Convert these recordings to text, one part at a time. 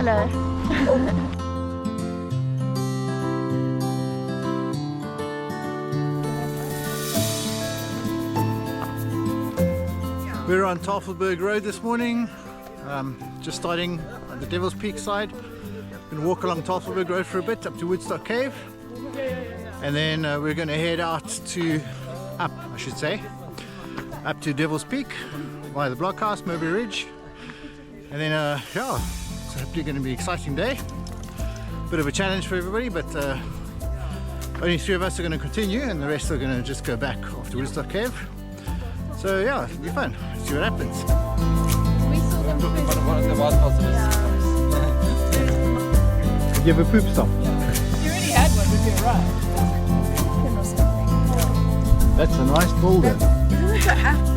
Hello. We're on Tafelberg Road this morning, just starting on the Devil's Peak side. Going to walk along Tafelberg Road for a bit up to Woodstock Cave, and then we're going to head out to up to Devil's Peak via the Blockhouse, Mowbray Ridge, and then yeah, it's hopefully going to be an exciting day. Bit of a challenge for everybody, but only 3 of us are going to continue, and the rest are going to just go back after Woodstock Cave. So yeah, it'll be fun. See what happens. We saw them Did you have a poop stop? You already had one with your ride. That's a nice boulder. Isn't it a half?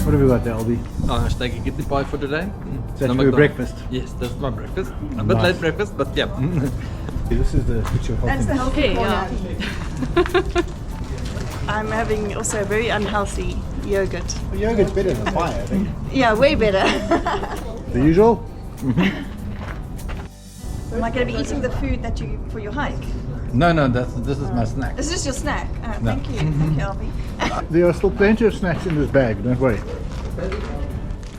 What have we got there, Albi? Steak and kidney pie for today. Is that for your breakfast? Yes, that's my breakfast. A bit Nice. late breakfast, but yeah. This is the picture of That's the healthy corner. yeah. I'm having also a very unhealthy yogurt. Well, yogurt's better than pie, I think. Yeah, way better. The usual? Am I going to be eating the food that you for your hike? No, this is my snack. Is this your snack? Thank you. Thank you, Alfie. There are still plenty of snacks in this bag, don't worry.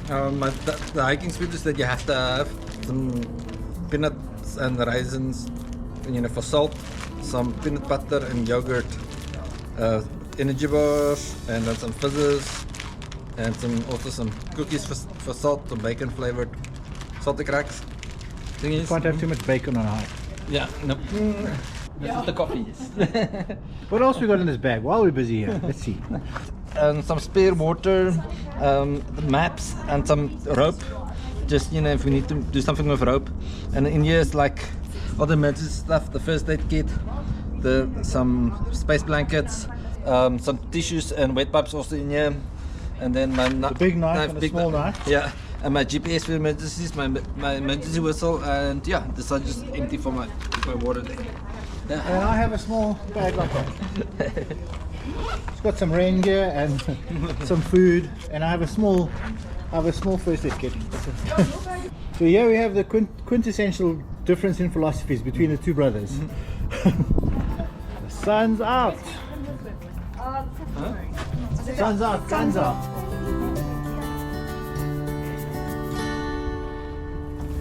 The hiking food is that you have to have some peanuts and raisins, for salt, some peanut butter and yogurt, energy bars, and then some fizzes, and also some cookies for salt, some bacon flavored salty cracks. You can't have too much bacon on a hike. Yeah, no. This is the coffee, yes. What else we got in this bag while we're busy here? Let's see. And some spare water, maps, and some rope. Just if we need to do something with rope. And in here is like all the emergency stuff: the first aid kit, some space blankets, some tissues and wet wipes also in here. And then my big knife and a small knife. Yeah, and my GPS for emergencies, my emergency whistle, and yeah, this is just empty for my water there. Yeah. And I have a small bag like that. It's got some rain gear and some food, and I have a small first aid kit. So here we have the quintessential difference in philosophies between the two brothers. The sun's out. Sun's out. Sun's out.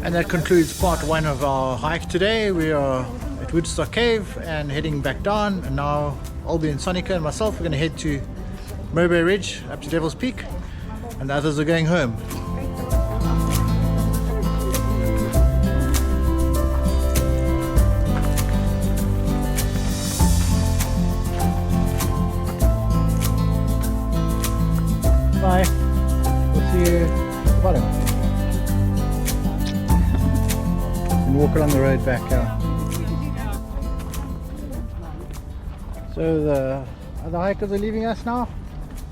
And that concludes part 1 of our hike today. We are at Woodstock Cave and heading back down, and now Albie and Sonika and myself are going to head to Mowbray Ridge up to Devil's Peak, and the others are going home. Bye. We'll see you at the bottom. And walk along the road back out. So the other hikers are leaving us now.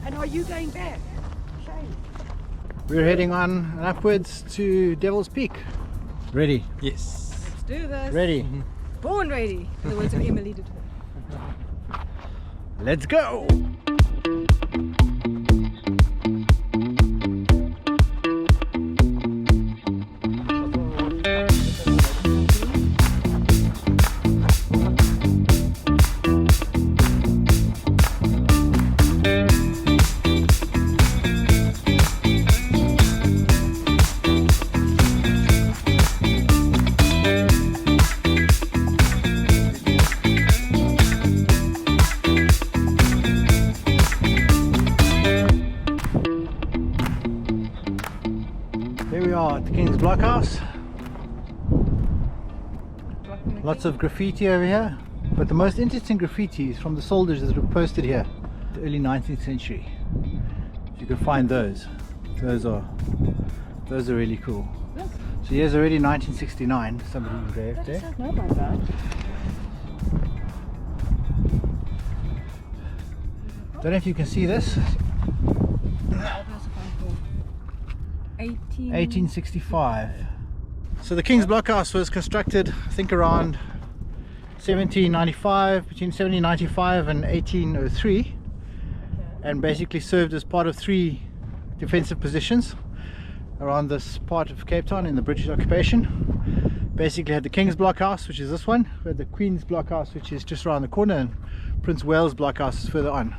And are you going back? We're heading on and upwards to Devil's Peak. Ready? Yes. Let's do this. Ready? Born ready. In the words of Emily did. Let's go! the King's Blockhouse. Lots of graffiti over here, but the most interesting graffiti is from the soldiers that were posted here, the early 19th century. If you can find those, those are really cool. So here's already 1969. Somebody engraved there. No, my God. Don't know if you can see this. 1865. So the King's Blockhouse was constructed, I think, around 1795, between 1795 and 1803, and basically served as part of 3 defensive positions around this part of Cape Town in the British occupation. Basically had the King's Blockhouse, which is this one, we had the Queen's Blockhouse, which is just around the corner, and Prince Wales Blockhouse is further on.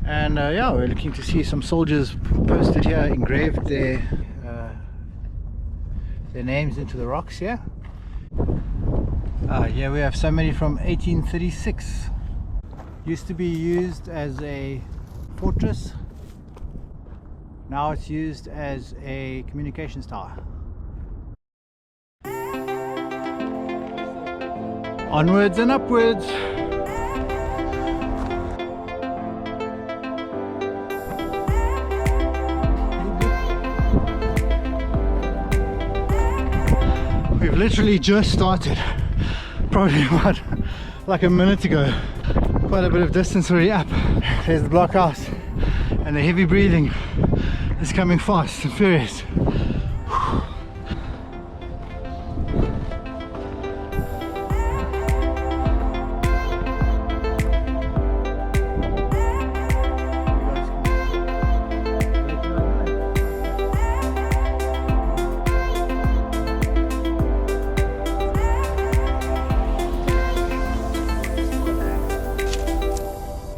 And yeah, we're looking to see some soldiers posted here, engraved their names into the rocks here. Here we have so many from 1836. Used to be used as a fortress. Now it's used as a communications tower. Onwards and upwards. We've literally just started, probably about like a minute ago. Quite a bit of distance already up. There's the blockhouse, and the heavy breathing is coming fast and furious.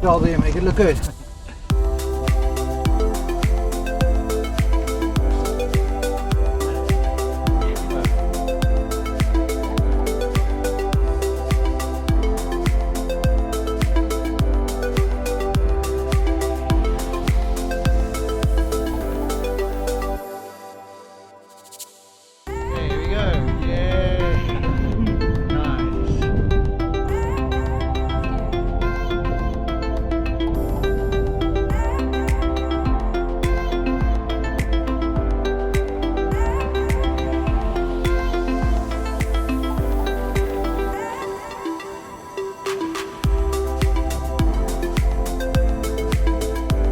All there, make it look good.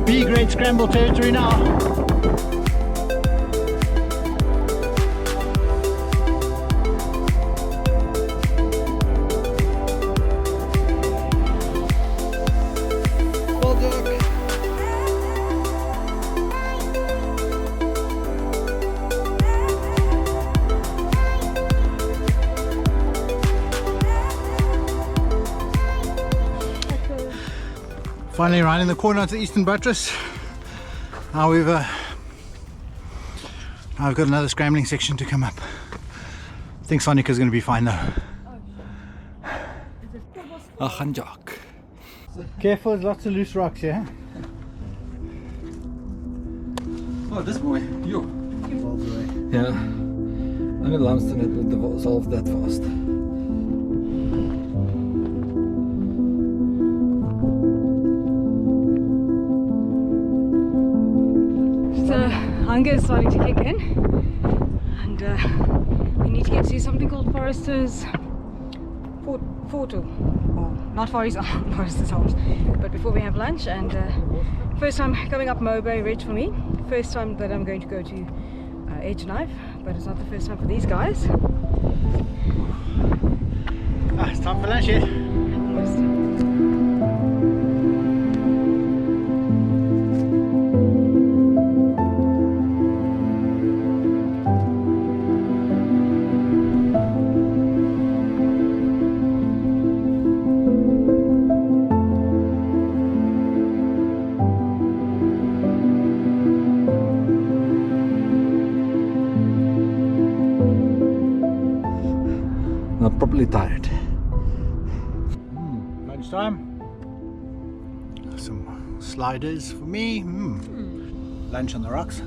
B-grade scramble territory now. Finally rounding the corner to the Eastern Buttress. Now I've got another scrambling section to come up. I think Sonika is going to be fine though. A hanjak. Careful, there's lots of loose rocks here. Oh, this boy. Yo. All the way. Yeah. I'm in Lumsden, it will dissolve that fast. Hunger is starting to kick in, and we need to get to something called Forester's Portal, or not Forester's Homes, but before we have lunch. And first time coming up Mowbray Ridge for me, first time that I'm going to go to Edge Knife, but it's not the first time for these guys. It's time for lunch yet. Not properly tired. Lunchtime. Some sliders for me. Lunch on the rocks.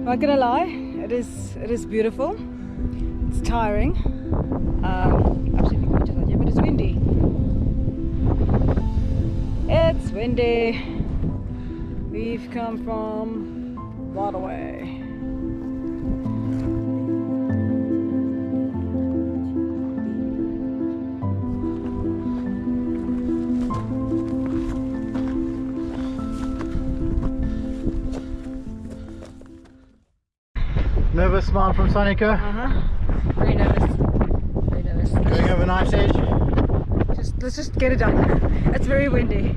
Not gonna lie, it is beautiful. It's tiring. Absolutely gorgeous out here, but it's windy. It's windy. We've come from Waterway. Nervous smile from Sonika. Very nervous. Very nervous. Going over a nice edge. Let's just get it done. It's very windy.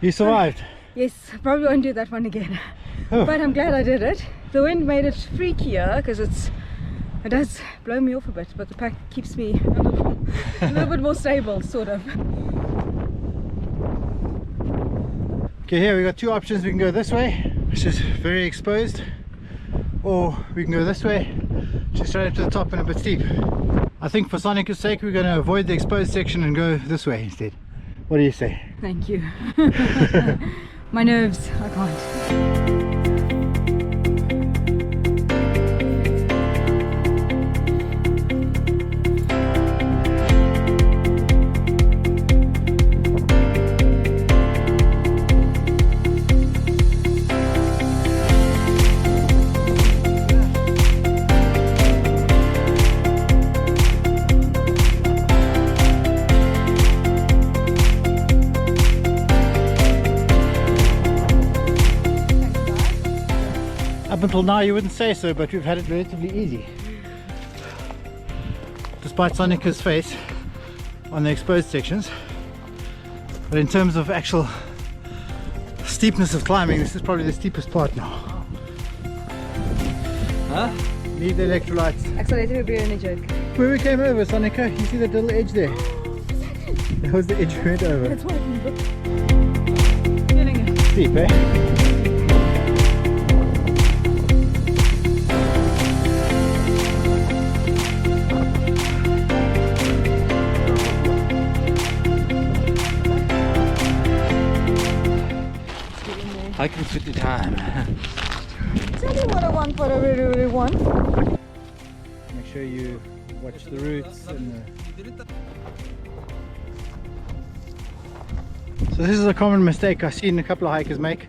You survived. Yes, I probably won't do that one again. Oh. But I'm glad I did it. The wind made it freakier because it does blow me off a bit, but the pack keeps me a little bit more stable, sort of. Okay, here we got two options. We can go this way, which is very exposed, or we can go this way, which is straight up to the top and a bit steep. I think for Sonika's sake, we're going to avoid the exposed section and go this way instead. What do you say? Thank you. My nerves, I can't. Up until now you wouldn't say so, but we've had it relatively easy. Despite Sonika's face on the exposed sections. But in terms of actual steepness of climbing, this is probably the steepest part now. Huh? Need the electrolytes. Accelerated will be in a joke. Where we came over, Sonika, you see that little edge there? That was the edge we went over. That's what I'm feeling it. Steep, eh? I can fit the time. Tell me what I want, what I really want. Make sure you watch the roots and So this is a common mistake I've seen a couple of hikers make.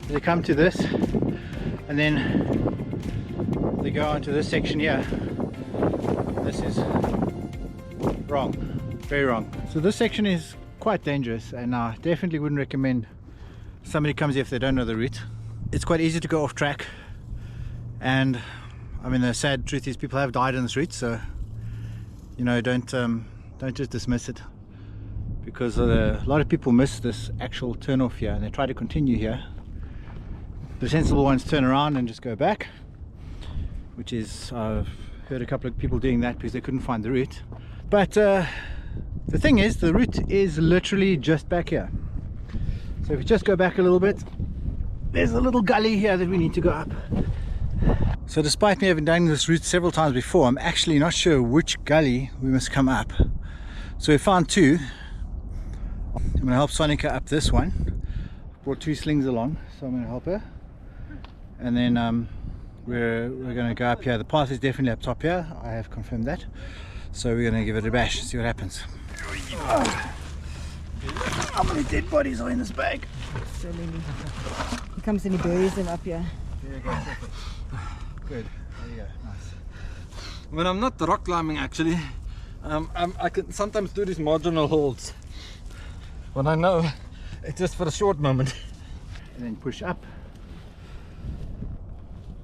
They come to this and then they go onto this section here. This is wrong, very wrong. So this section is quite dangerous and I definitely wouldn't recommend somebody comes here if they don't know the route. It's quite easy to go off track, and I mean the sad truth is people have died on this route, so you know, don't just dismiss it, because a lot of people miss this actual turn off here and they try to continue here. The sensible ones turn around and just go back, which is, I've heard a couple of people doing that because they couldn't find the route. But the thing is, the route is literally just back here. So if we just go back a little bit, there's a little gully here that we need to go up. So despite me having done this route several times before, I'm actually not sure which gully we must come up. So we found two. I'm going to help Sonika up this one. Brought two slings along, so I'm going to help her. And then we're going to go up here. The path is definitely up top here, I have confirmed that. So we're going to give it a bash, see what happens. How many dead bodies are in this bag? He comes and he buries them up here. There you go. Good. There you go. Nice. When I'm not rock climbing, actually, I can sometimes do these marginal holds. When I know it's just for a short moment. And then push up.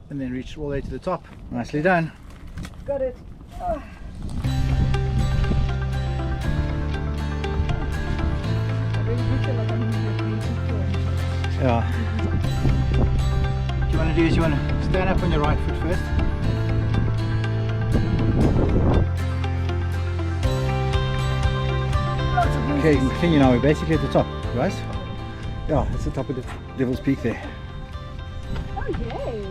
and then reach all the way to the top. Nicely done. Got it. Oh. I really do feel like I'm in a painting film. Yeah. What you want to do is you want to stand up on your right foot first. Okay, you can continue now. We're basically at the top, right? Yeah, that's the top of the Devil's Peak there. Oh, yay!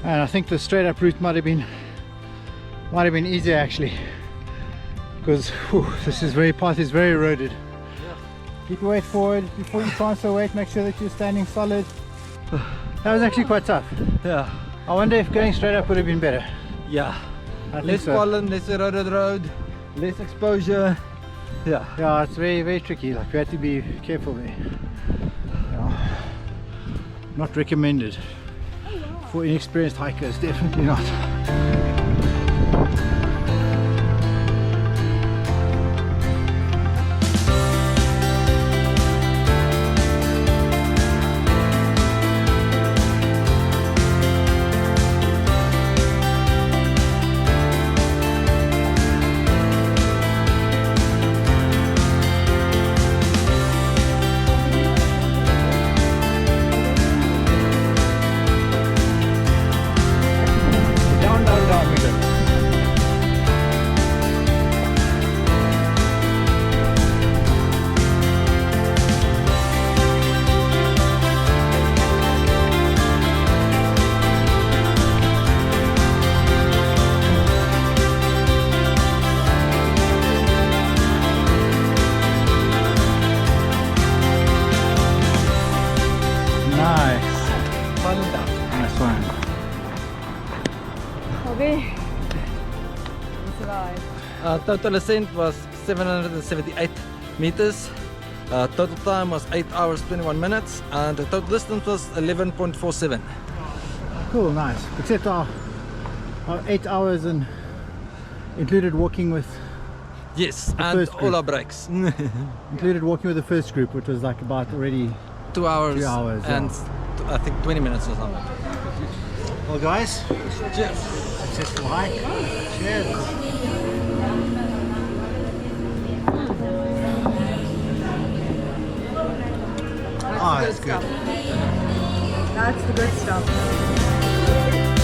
And I think the straight up route might have been easier actually, because this is path is very eroded. Keep your weight forward before you transfer weight. Make sure that you're standing solid. That was actually quite tough. Yeah. I wonder if going straight up would have been better. Yeah. I think Less so. pollen, less eroded road, less exposure. Yeah. Yeah, it's very, very tricky. Like, we had to be careful there. Yeah. Not recommended for inexperienced hikers, definitely not. Down, down, down we go. Nice. Falling down. Nice one. Okay. We survived. Total ascent was 778 meters. Total time was 8 hours 21 minutes, and the total distance was 11.47. Cool, nice. Except our 8 hours and included walking with Yes, The and first all group. our breaks. included walking with the first group, which was like about already 2 hours, 2 hours, and I think 20 minutes or something. well guys. Cheers. Successful hike. Cheers. Oh, that's good. That's the good stuff.